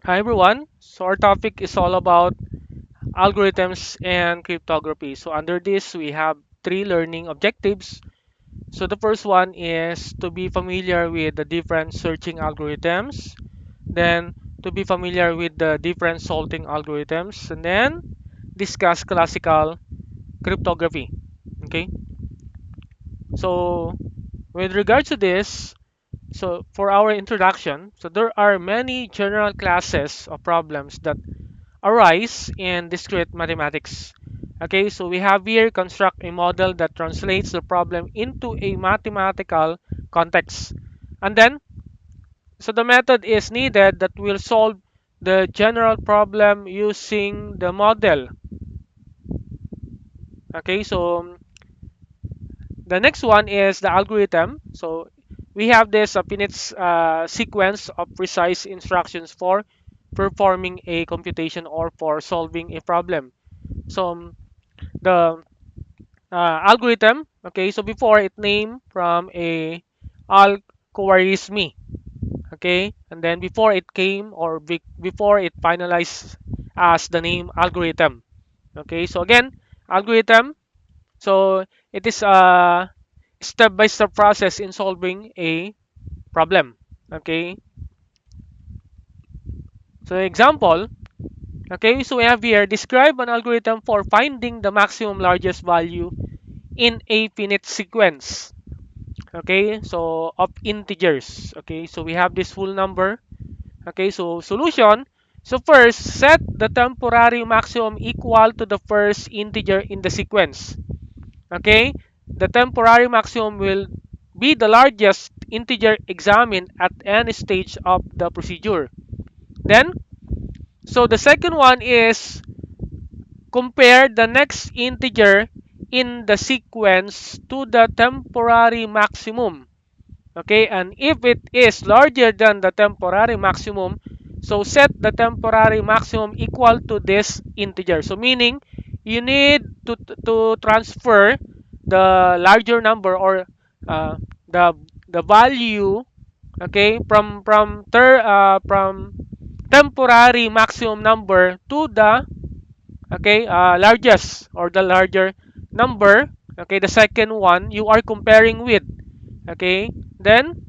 Hi everyone. So our topic is all about algorithms and cryptography. So under this we have three learning objectives. So the first one is to be familiar with the different searching algorithms, then to be familiar with the different sorting algorithms, and then discuss classical cryptography. Okay? So with regards to this, so for our introduction, so there are many general classes of problems that arise in discrete mathematics. Okay, so we have here construct a model that translates the problem into a mathematical context. And then, so the method is needed that will solve the general problem using the model. Okay, so the next one is the algorithm. So we have this finite sequence of precise instructions for performing a computation or for solving a problem. So the algorithm. Okay, so before it named from a algorithm. Okay, and then before it came or before it finalized as the name algorithm. Okay, so again, algorithm. So it is a step-by-step process in solving a problem. Okay, so example. Okay, so we have here describe an algorithm for finding the maximum largest value in a finite sequence. Okay, so of integers. Okay, so we have this full number. Okay, so solution. So first, set the temporary maximum equal to the first integer in the sequence. Okay, the temporary maximum will be the largest integer examined at any stage of the procedure. Then, so the second one is compare the next integer in the sequence to the temporary maximum. Okay, and if it is larger than the temporary maximum, so set the temporary maximum equal to this integer. So meaning you need to transfer the larger number or uh, the the value, okay, from temporary maximum number to the, okay, largest or the larger number, okay, the second one you are comparing with. Okay, then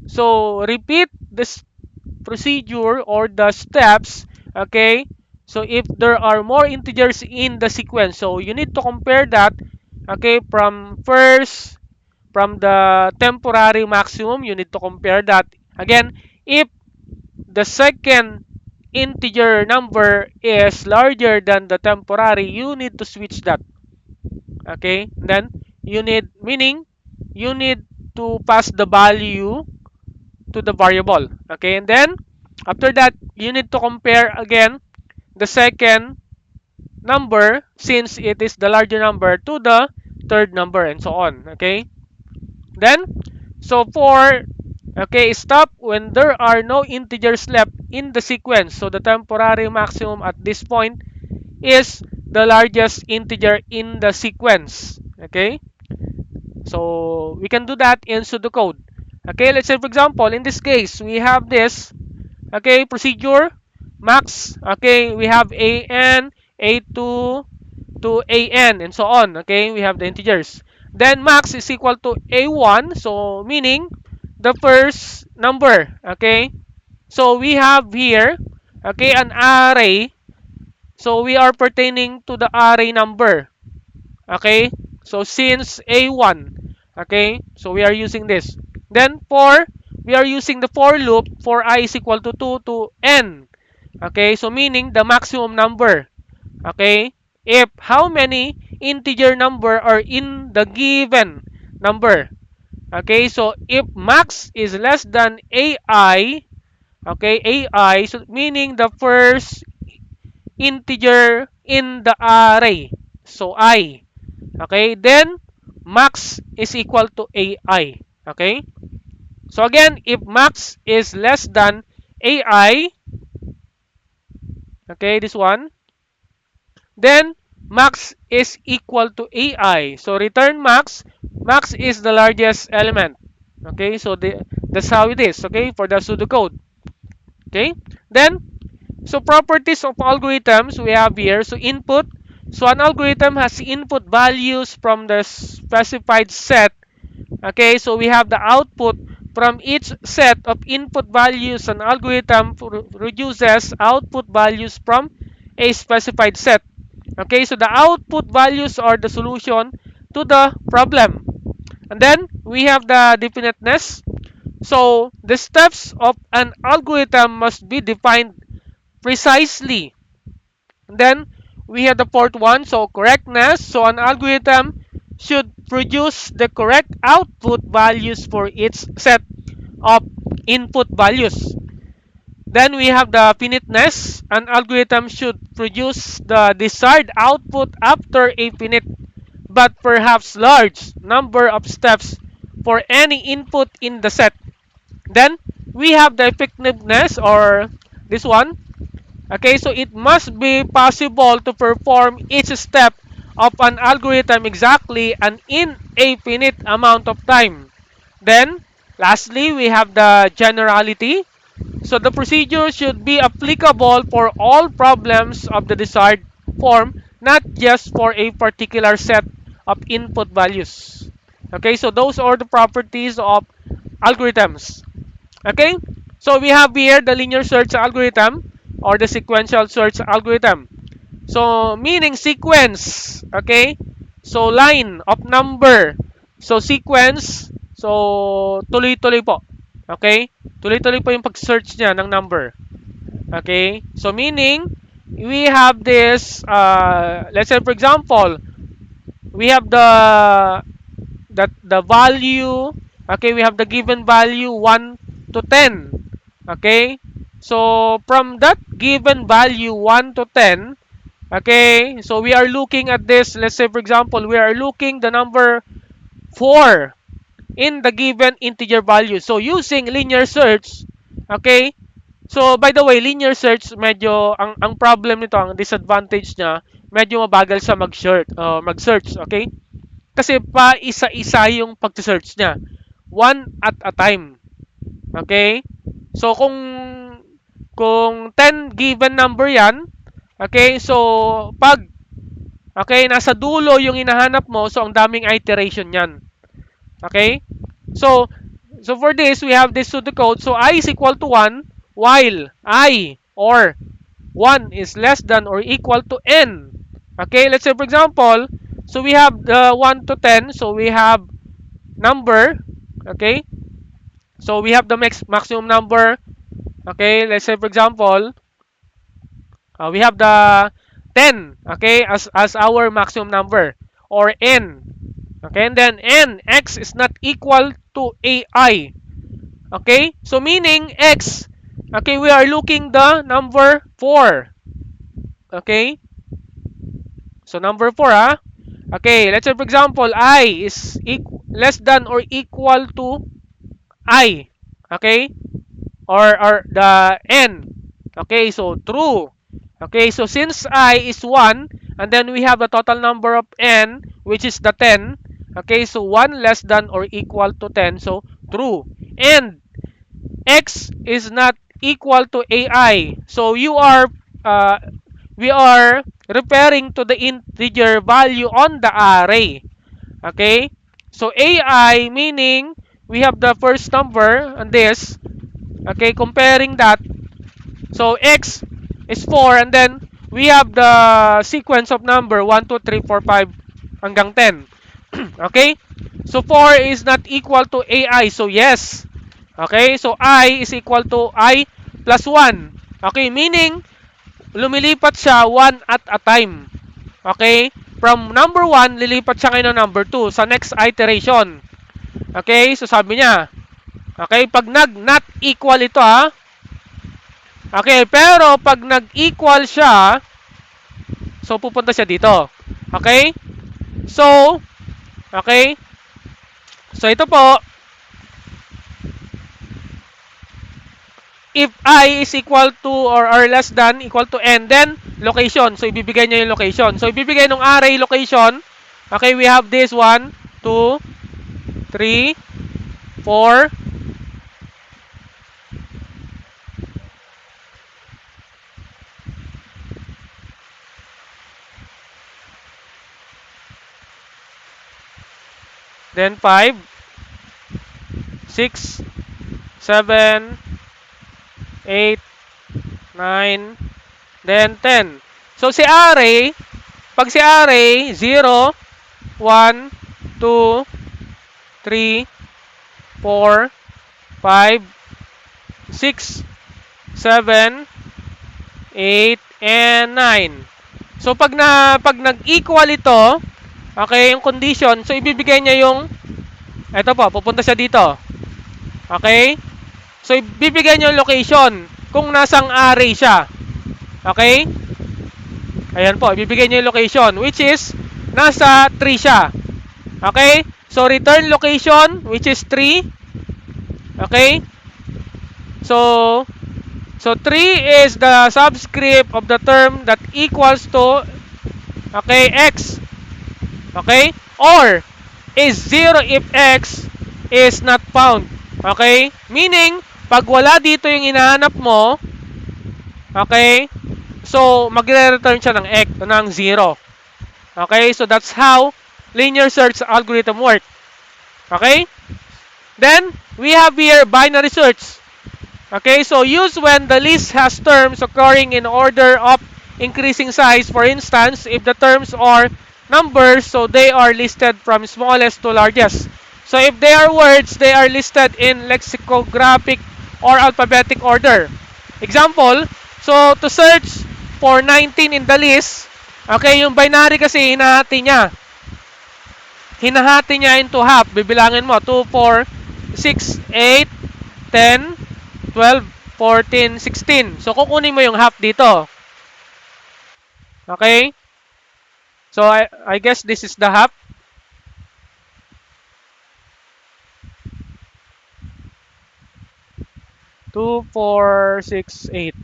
so repeat this procedure or the steps. Okay, so if there are more integers in the sequence, so you need to compare that. Okay, from the temporary maximum, you need to compare that again. If the second integer number is larger than the temporary, you need to switch that. Okay, then you need, meaning you need to pass the value to the variable. Okay, and then after that, you need to compare again the second number since it is the larger number to the third number and so on. Okay, then so for, okay, stop when there are no integers left in the sequence. So the temporary maximum at this point is the largest integer in the sequence. Okay, so we can do that in pseudocode. Okay, let's say for example, in this case, we have this, okay, procedure max. Okay, we have an, a2 to an, and so on. Okay, we have the integers. Then max is equal to a1, so meaning the first number. Okay, so we have here, okay, an array. So we are pertaining to the array number. Okay, so since a1, okay, so we are using this. Then for, we are using the for loop for I is equal to 2 to n. Okay, so meaning the maximum number. Okay, if how many integer number are in the given number. Okay, so if max is less than ai, okay, ai, so meaning the first integer in the array, so I. Okay, then max is equal to ai. Okay, so again, if max is less than ai, okay, this one, then max is equal to ai. So return max. Max is the largest element. Okay, so that's how it is. Okay, for the pseudocode. Okay, then So properties of algorithms we have here. So input. So an algorithm has input values from the specified set. Okay, so we have the output from each set of input values. An algorithm produces output values from a specified set. Okay, so the output values are the solution to the problem. And then we have the definiteness. So the steps of an algorithm must be defined precisely. And then we have the fourth one, so correctness. So an algorithm should produce the correct output values for each set of input values. Then we have the finiteness. An algorithm should produce the desired output after a finite but perhaps large number of steps for any input in the set. Then we have the effectiveness, or this one. Okay, so it must be possible to perform each step of an algorithm exactly and in a finite amount of time. Then, lastly, we have the generality. So the procedure should be applicable for all problems of the desired form, not just for a particular set of input values. Okay, so those are the properties of algorithms. Okay, so we have here the linear search algorithm or the sequential search algorithm. So meaning sequence, okay? So line of number. So sequence, so tuloy-tuloy po. Okay? Tuloy-tuloy po yung pag-search niya ng number. Okay? So meaning we have this let's say for example, we have the value, okay, we have the given value 1 to 10. Okay? So from that given value 1 to 10, okay, so we are looking at this. Let's say, for example, we are looking the number 4 in the given integer value. So using linear search, okay, so by the way, linear search, medyo, ang problem nito, ang disadvantage niya, medyo mabagal sa mag-search, okay? Kasi pa isa-isa yung pag-search niya. One at a time. Okay? So kung 10 given number 'yan, okay? So pag okay, nasa dulo yung hinahanap mo, so ang daming iteration 'yan. Okay? So for this, we have this pseudocode. So I is equal to 1 while I or 1 is less than or equal to n. Okay? Let's say for example, so we have the 1 to 10, so we have number, okay? So we have the maximum number. Okay, let's say for example, we have the 10, okay, as our maximum number, or n. Okay, and then n, x is not equal to ai. Okay, so meaning x, okay, we are looking the number 4. Okay, so number 4, ah. Okay, let's say for example, I is less than or equal to I. Okay, or the n. Okay, so true. Okay, so since I is 1, and then we have the total number of n, which is the 10. Okay, so 1 less than or equal to 10, so true. And x is not equal to ai. So we are referring to the integer value on the array. Okay, so ai meaning we have the first number and this. Okay, comparing that. So x is 4 and then we have the sequence of number 1, 2, 3, 4, 5 hanggang 10. Okay? So 4 is not equal to ai. So yes. Okay? So I is equal to I plus 1. Okay? Meaning, lumilipat siya 1 at a time. Okay? From number 1, lilipat siya ngayon ng number 2 sa next iteration. Okay? So sabi niya, okay, pag not equal ito, ha. Okay, pero pag nag-equal siya, so pupunta siya dito. Okay? So, okay? So ito po, if I is equal to or less than equal to n, then location. So ibibigay niya yung location. So ibibigay ng array location. Okay, we have this 1, 2, 3, 4, then 5, 6, 7, 8, 9, then 10. So si array, pag si array, 0, 1, 2, 3, 4, 5, 6, 7, 8, and 9. So pag nag-equal ito, okay, yung condition, so ibibigay niya yung, eto po, pupunta siya dito. Okay? So ibibigay niya yung location kung nasang array siya. Okay? Ayan po, ibibigay niya yung location, which is nasa 3 siya. Okay? So return location, which is 3. Okay? So 3 is the subscript of the term that equals to, okay, x. Okay? Or is 0 if x is not found. Okay? Meaning, pag wala dito yung hinahanap mo, okay, so magre-return siya ng x, ng 0. Okay? So that's how linear search algorithm work. Okay? Then, we have here binary search. Okay, so use when the list has terms occurring in order of increasing size. For instance, if the terms are numbers, so they are listed from smallest to largest. So if they are words, they are listed in lexicographic or alphabetic order. Example, so to search for 19 in the list, okay, yung binary kasi hinahati niya. Hinahati niya into half. Bibilangin mo, 2, 4, 6, 8, 10, 12, 14, 16. So, kukunin mo yung half dito. Okay? So, I guess this is the half. Two, 4, 6, 8.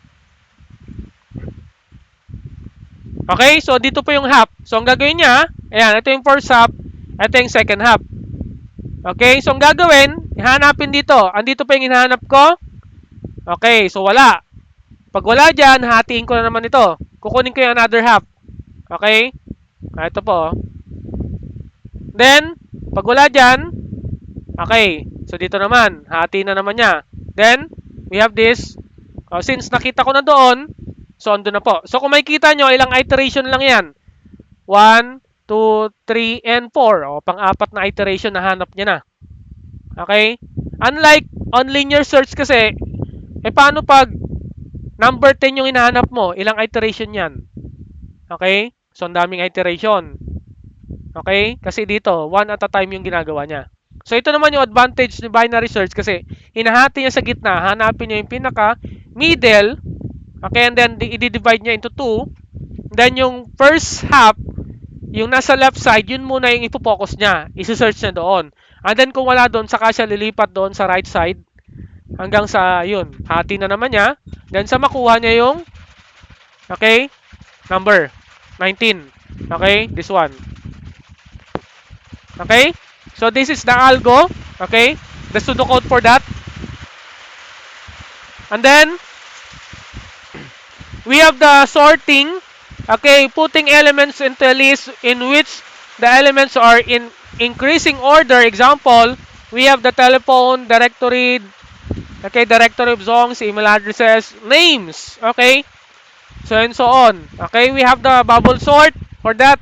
Okay? So, dito po yung half. So, ang gagawin niya, ayan, ito yung first half, ito yung second half. Okay? So, ang gagawin, hanapin dito. Andito pa yung hinahanap ko. Okay, so wala. Pag wala dyan, hatiin ko na naman ito. Kukunin ko yung another half. Okay? Ito po. Then, pag wala dyan, okay. So, dito naman, hati na naman niya. Then, we have this. Since nakita ko na doon, so, andun na po. So, kung makikita nyo, ilang iteration lang yan. 1, 2, 3, and 4. O, pang-apat na iteration na hanap niya na. Okay? Unlike on linear search kasi, paano pag number 10 yung hinahanap mo? Ilang iteration yan? Okay? So, ang daming iteration. Okay? Kasi dito, one at a time yung ginagawa niya. So, ito naman yung advantage ni binary search kasi hinahati niya sa gitna, hanapin niya yung pinaka-middle, okay, and then i-divide niya into 2. Then, yung first half, yung nasa left side, yun muna yung ipo-focus niya. Isi-search niya doon. And then, kung wala doon, saka siya lilipat doon sa right side hanggang sa, yun, hati na naman niya. Then, sa makuha niya yung, okay, number 19. Okay, this one. Okay, so this is the algo. Okay, the pseudocode for that. And then, we have the sorting. Okay, putting elements into a list in which the elements are in increasing order. Example, we have the telephone directory. Okay, directory of songs, email addresses, names. Okay, so and so on. Okay, we have the bubble sort for that.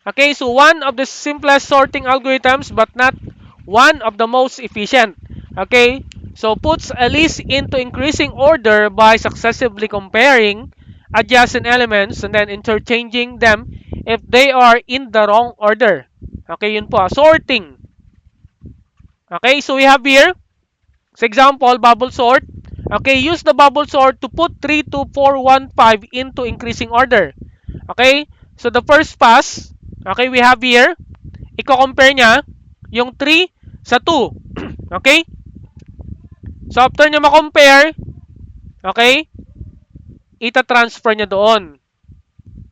Okay, so one of the simplest sorting algorithms, but not one of the most efficient. Okay, so puts a list into increasing order by successively comparing adjacent elements and then interchanging them if they are in the wrong order. Okay, yun po, sorting. Okay, so we have here, for example, bubble sort. Okay, use the bubble sort to put 3, 2, 4, 1, 5 into increasing order. Okay, so the first pass, okay, we have here, i-compare niya yung 3 sa 2. Okay? So after niya ma-compare, okay, ita-transfer niya doon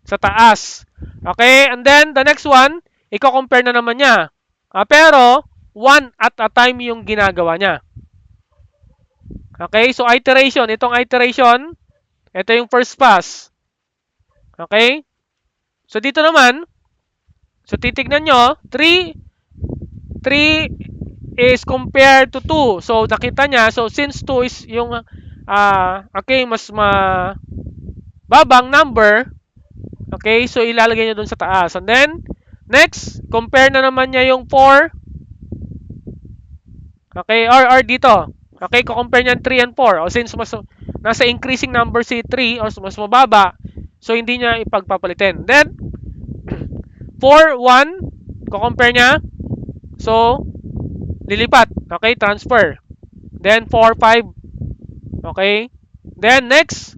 sa taas. Okay, and then the next one, i-compare na naman niya. Pero, one at a time yung ginagawa niya. Okay, so iteration. Itong iteration, ito yung first pass. Okay? So dito naman, so titignan nyo, 3, 3 is compared to 2. So, nakita niya, so since 2 is yung, okay, mas mababang number, okay, so ilalagay niya dun sa taas. And then, next, compare na naman niya yung 4. Okay, or dito. Okay, compare niya 3 and 4. O since mas nasa increasing number si 3 or mas mababa, so hindi niya ipagpapalitin. Then, 4, 1, compare niya. So, lilipat. Okay, transfer. Then, 4, 5. Okay. Then, next,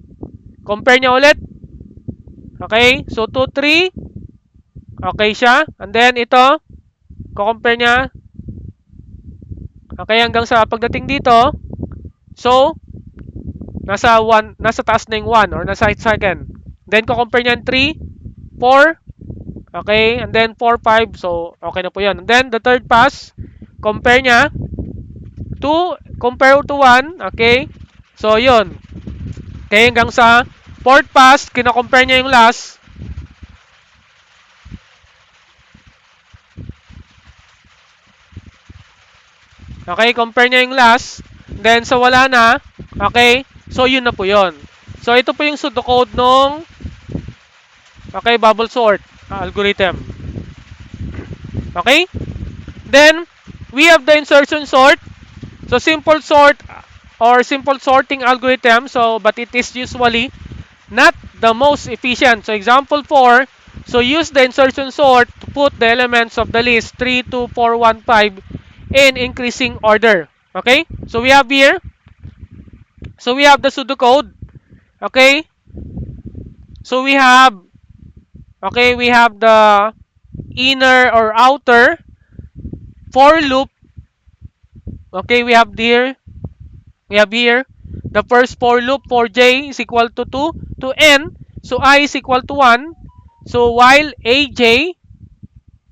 compare niya ulit. Okay, so 2, 3. Okay siya. And then, ito, compare niya. Okay, hanggang sa pagdating dito, so, nasa taas na yung 1 or nasa second. Then, compare niya 3, 4, okay, and then 4, 5, so, okay na po yun. And then, the third pass, compare niya, 2, compare to 1, okay, so, yun. Okay, hanggang sa fourth pass, kina-compare niya yung last. Okay, compare niya yung last. Then, so wala na. Okay, so yun na po yun. So, ito po yung pseudocode nung okay, bubble sort algorithm. Okay? Then, we have the insertion sort. So, simple sort or simple sorting algorithm. So, but it is usually not the most efficient. So, example 4. So, use the insertion sort to put the elements of the list 3, 2, 4, 1, 5 in increasing order. Okay? So, we have here. So, we have the pseudocode. Okay? So, we have the inner or outer for loop. Okay, we have here the first for loop for j is equal to 2 to n. So I is equal to 1. So while aj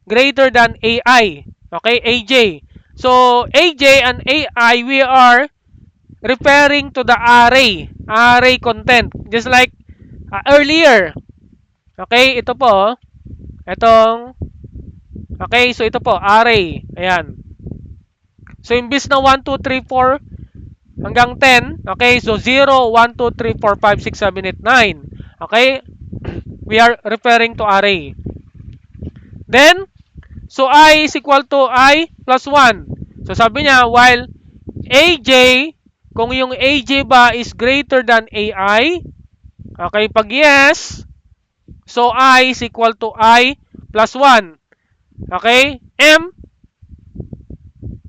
greater than ai. Okay, aj. So aj and ai, we are referring to the array content. Just like earlier. Okay, ito po. Okay, so ito po, array. Ayan. So, imbis na 1, 2, 3, 4 hanggang 10, okay, so 0, 1, 2, 3, 4, 5, 6, 7, 8, 9. Okay, we are referring to array. Then, so I is equal to I plus 1. So, sabi niya, while AJ, kung yung AJ ba is greater than AI, okay, pag yes, so I is equal to I plus 1. Okay, M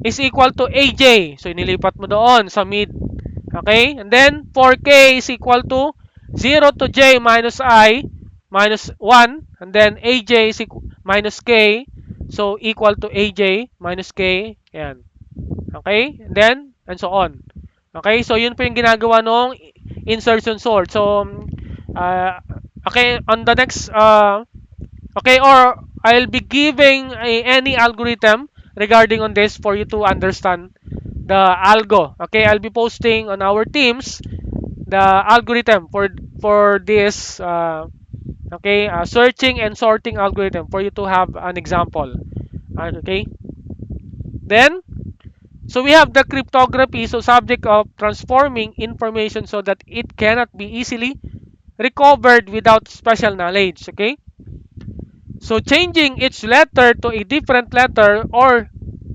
is equal to AJ. So, inilipat mo doon sa mid. Okay? And then, 4K is equal to 0 to J minus I minus 1. And then, AJ is minus K. So, equal to AJ minus K. Ayan. Okay? And then, and so on. Okay? So, yun po yung ginagawa ng insertion sort. So, okay, on the next, okay, or I'll be giving any algorithm regarding on this for you to understand the algo. Okay, I'll be posting on our teams the algorithm for this searching and sorting algorithm for you to have an example. Okay, then so we have the cryptography, so subject of transforming information so that it cannot be easily recovered without special knowledge. Okay, so changing each letter to a different letter or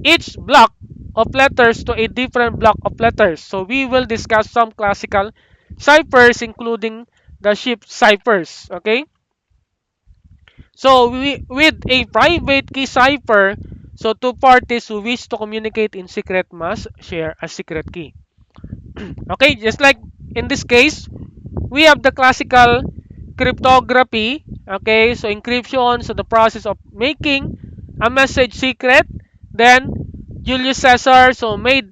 each block of letters to a different block of letters. So we will discuss some classical ciphers including the shift ciphers. Okay? So with a private key cipher, so two parties who wish to communicate in secret must share a secret key. Okay, just like in this case, we have the classical cryptography. Okay, so encryption, so the process of making a message secret. Then Julius Caesar so made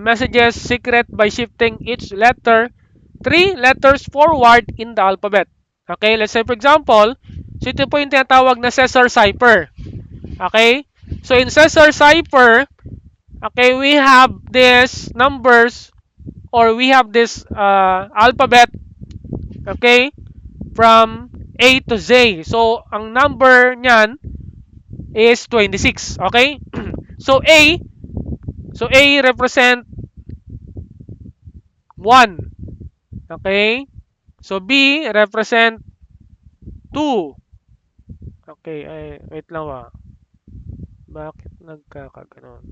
messages secret by shifting each letter 3 letters forward in the alphabet. Okay, let's say for example, so ito po yung tinatawag na Caesar cipher. Okay, so in Caesar cipher, okay, we have these numbers or we have this alphabet, okay, from A to Z. So, ang number niyan is 26. Okay? So A represent 1. Okay? So B represent 2. Okay, ay, wait lang Bakit nagkakaganon?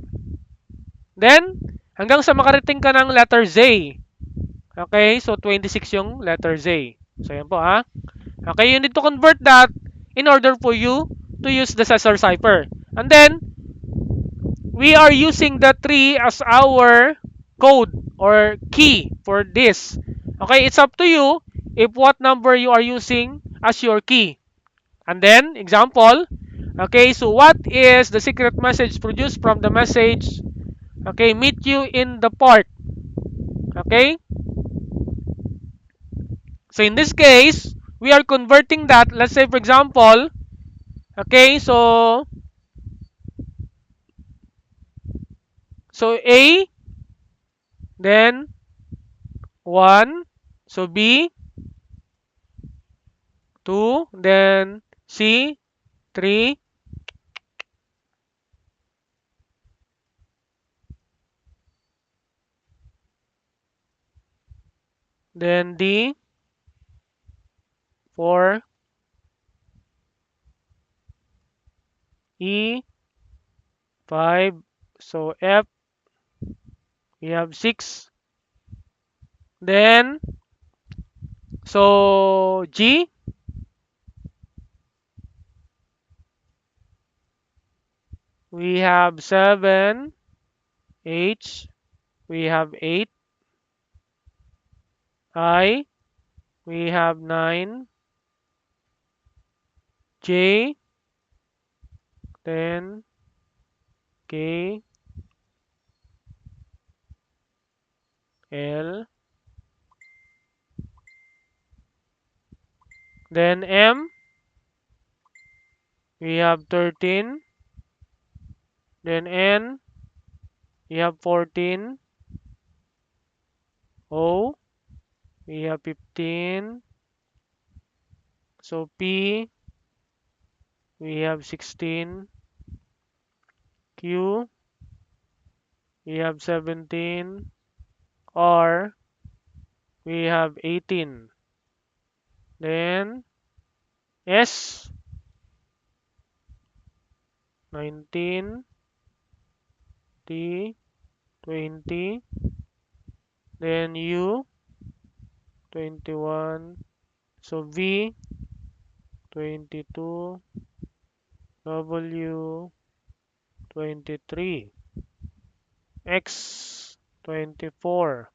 Then, hanggang sa makarating ka ng letter Z. Okay, so 26 yung letter Z. So, yan po Okay, you need to convert that in order for you to use the Caesar cipher. And then, we are using the 3 as our code or key for this. Okay, it's up to you if what number you are using as your key. And then, example, okay, so what is the secret message produced from the message? Okay, meet you in the park. Okay, so in this case, we are converting that. Let's say, for example, okay, so A, then 1, so B, 2, then C, 3, then D, 4, E, 5, so F, we have 6, then so G, we have 7, H, we have 8, I, we have 9, J, 10, K, L, then M, we have 13, then N, we have 14, O, we have 15, so P, we have 16, Q, we have 17, R, we have 18, then S, 19, T, 20, then U, 21, so V, 22, W, 23, X, 24,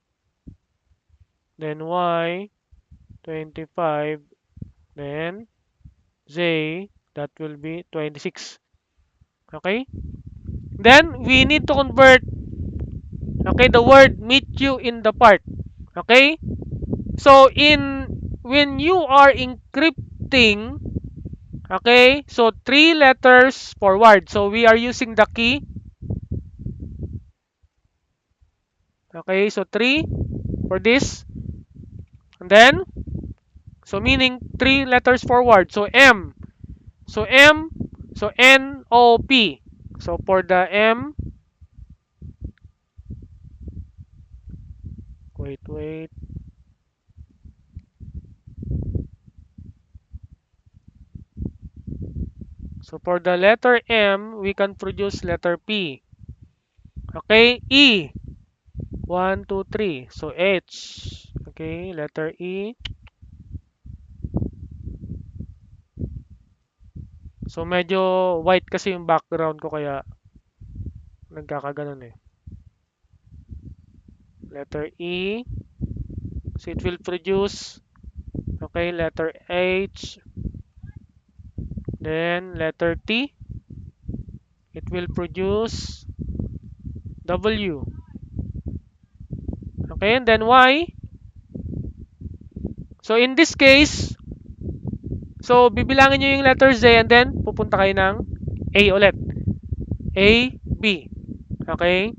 then Y, 25, then Z, that will be 26. Okay? Then, we need to convert, okay, the word meet you in the part. Okay? So, when you are encrypting, okay, so 3 letters forward. So, we are using the key. Okay, so 3 for this. And then, so meaning 3 letters forward. So, M. So, M. So, N-O-P. So, for the M, wait. So, for the letter M, we can produce letter P. Okay, E. 1, 2, 3. So, H. Okay, letter E. So, medyo white kasi yung background ko kaya nagkakaganon eh. Letter E. So, it will produce, okay, letter H. Then, letter T. It will produce W. Okay, and then Y. So, in this case, so, bibilangin nyo yung letter Z and then pupunta kayo ng A ulit. A, B. Okay?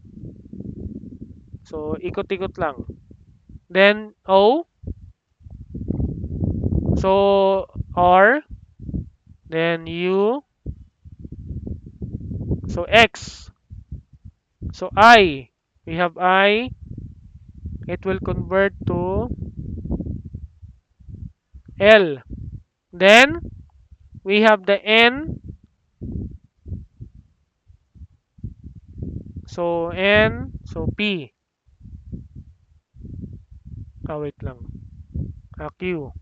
So, ikot-ikot lang. Then, O. So, R. Then, U. So, X. So I, we have I, it will convert to L. Then we have the N, so N, so P. Wait lang. Q.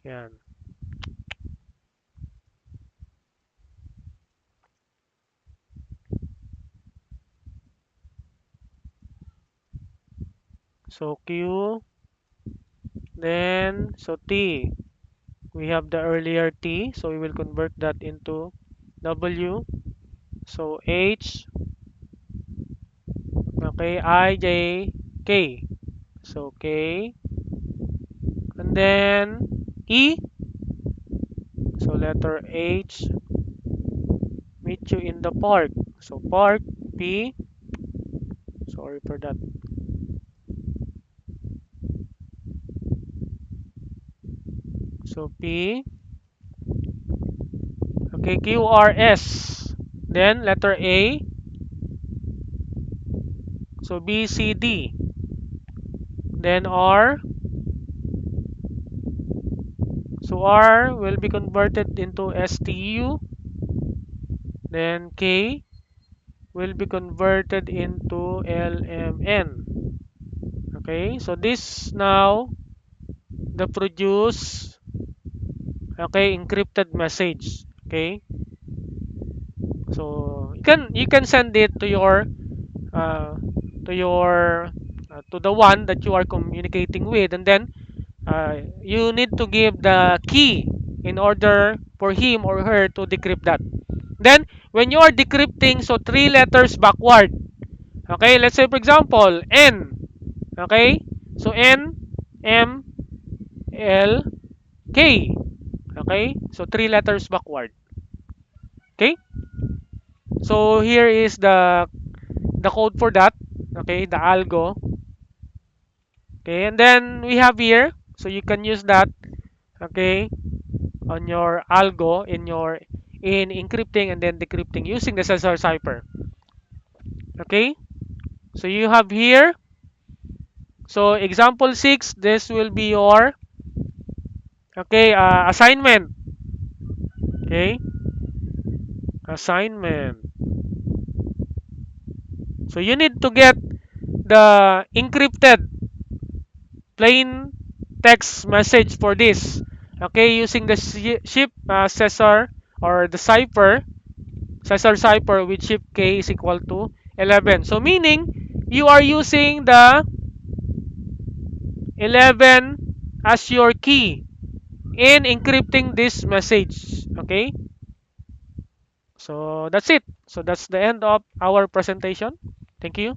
Yan. So Q, then so T. We have the earlier T, so we will convert that into W. So H, okay, I, J, K. So K, and then E, so letter H, meet you in the park. So park, P, sorry for that. So P, okay, Q, R, S. Then letter A, so B, C, D. Then R, so R will be converted into STU. Then K will be converted into LMN. Okay, so this now the produce, okay, encrypted message. Okay, so you can send it uh, to your to the one that you are communicating with, and then you need to give the key in order for him or her to decrypt that. Then when you are decrypting, so three letters backward. Okay, let's say for example N. Okay, so N, M, L, K. Okay, so three letters backward. Okay, so here is the code for that. Okay, the algo. Okay, and then we have here, so you can use that. Okay, on your algo in encrypting and then decrypting using the Cesar cipher. Okay, so you have here. So example 6, this will be your okay assignment. Okay, assignment. So you need to get the encrypted plain text message for this. Okay, using the ship Cesar or the cipher, Cesar cipher with ship K is equal to 11. So meaning you are using the 11 as your key in encrypting this message. Okay, so that's it. So that's the end of our presentation. Thank you.